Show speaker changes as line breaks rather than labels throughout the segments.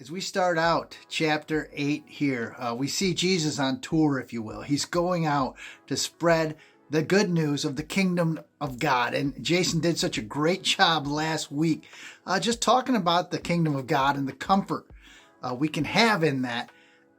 As we start out chapter 8 here, we see Jesus on tour, if you will. He's going out to spread the good news of the kingdom of God. And Jason did such a great job last week just talking about the kingdom of God and the comfort we can have in that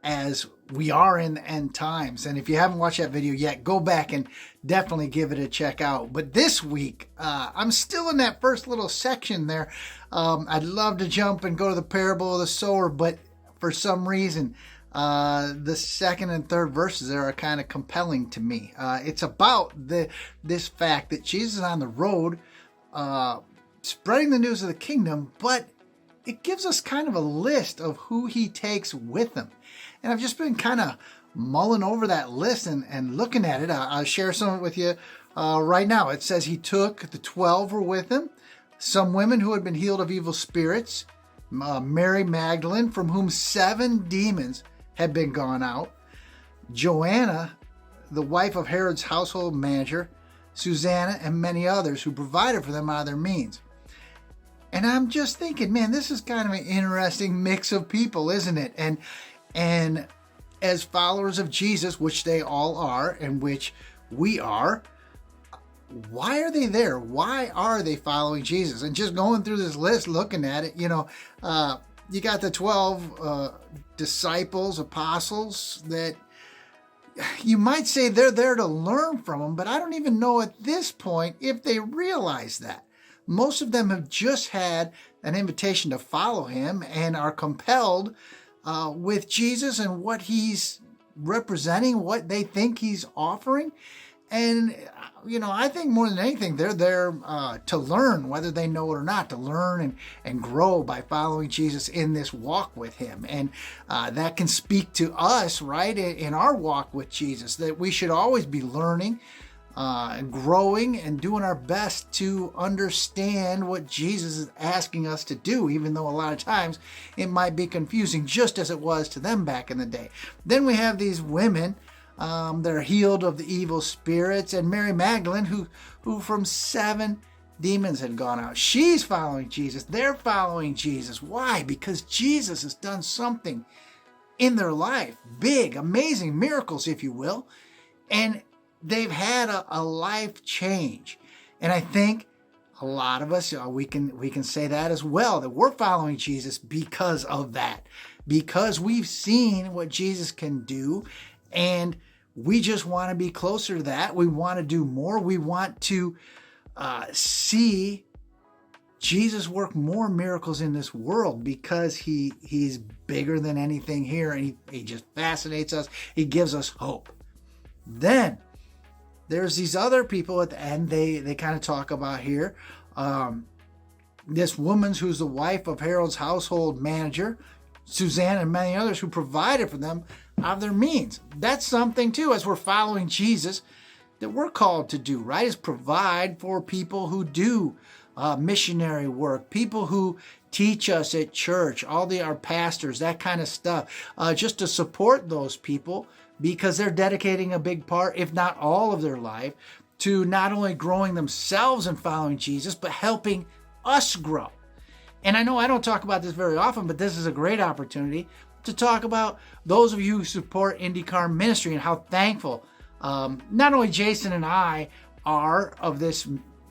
as we are in the end times. And if you haven't watched that video yet, go back and definitely give it a check out. But this week, I'm still in that first little section there. I'd love to jump and go to the parable of the sower, but for some reason, the second and third verses there are kind of compelling to me. It's about this fact that Jesus is on the road spreading the news of the kingdom, but it gives us kind of a list of who he takes with him. And I've just been kind of mulling over that list and looking at it. I'll share some of it with you right now. It says he took the 12 were with him, some women who had been healed of evil spirits, Mary Magdalene, from whom 7 demons had been gone out, Joanna, the wife of Herod's household manager, Susanna, and many others who provided for them out of their means. And I'm just thinking, man, this is kind of an interesting mix of people, isn't it? And as followers of Jesus, which they all are, and which we are, why are they there? Why are they following Jesus? And just going through this list, looking at it, you got the 12 disciples, apostles, that you might say they're there to learn from them, but I don't even know at this point if they realize that. Most of them have just had an invitation to follow him and are compelled with Jesus and what he's representing, what they think he's offering. And, I think more than anything, they're there to learn, whether they know it or not, to learn and grow by following Jesus in this walk with him. And that can speak to us, right, in our walk with Jesus, that we should always be learning, growing, and doing our best to understand what Jesus is asking us to do, even though a lot of times it might be confusing, just as it was to them back in the day. Then we have these women that are healed of the evil spirits, and Mary Magdalene, who from 7 demons had gone out. She's following Jesus. They're following Jesus. Why? Because Jesus has done something in their life. Big, amazing miracles, if you will. And they've had a life change. And I think a lot of us, we can say that as well, that we're following Jesus because of that. Because we've seen what Jesus can do, and we just want to be closer to that. We want to do more. We want to see Jesus work more miracles in this world because he's bigger than anything here, and he just fascinates us. He gives us hope. Then there's these other people at the end they kind of talk about here. This woman who's the wife of Herod's household manager, Susanna, and many others who provided for them out of their means. That's something too, as we're following Jesus, that we're called to do, right? Is provide for people who do missionary work, people who teach us at church, our pastors, that kind of stuff, just to support those people, because they're dedicating a big part, if not all of their life, to not only growing themselves and following Jesus, but helping us grow. And I know I don't talk about this very often, but this is a great opportunity to talk about those of you who support IndyCar Ministry and how thankful not only Jason and I are of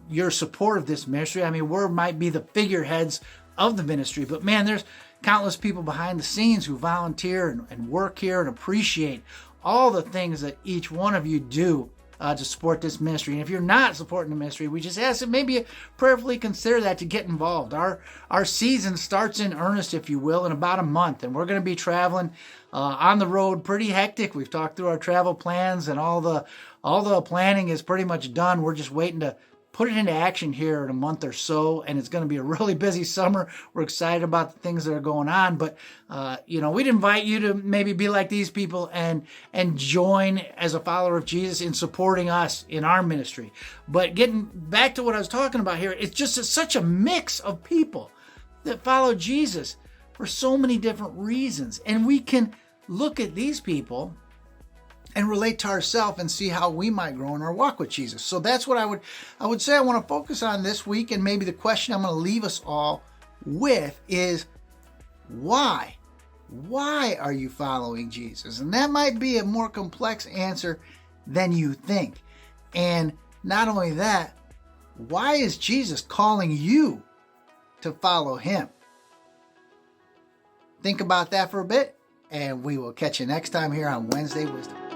your support of this ministry. I mean, we might be the figureheads of the ministry, but man, there's countless people behind the scenes who volunteer and work here and appreciate all the things that each one of you do to support this ministry. And if you're not supporting the ministry, we just ask that maybe you prayerfully consider that, to get involved. Our season starts in earnest, if you will, in about a month, and we're going to be traveling on the road, pretty hectic. We've talked through our travel plans, and all the planning is pretty much done. We're just waiting to put it into action here in a month or so, and it's going to be a really busy summer. We're excited about the things that are going on, but we'd invite you to maybe be like these people and join as a follower of Jesus in supporting us in our ministry. But getting back to what I was talking about here, it's just such a mix of people that follow Jesus for so many different reasons, and we can look at these people and relate to ourselves and see how we might grow in our walk with Jesus. So that's what I would say I want to focus on this week. And maybe the question I'm going to leave us all with is, why Why are you following Jesus? And that might be a more complex answer than you think. And not only that, why is Jesus calling you to follow him? Think about that for a bit, and we will catch you next time here on Wednesday Wisdom.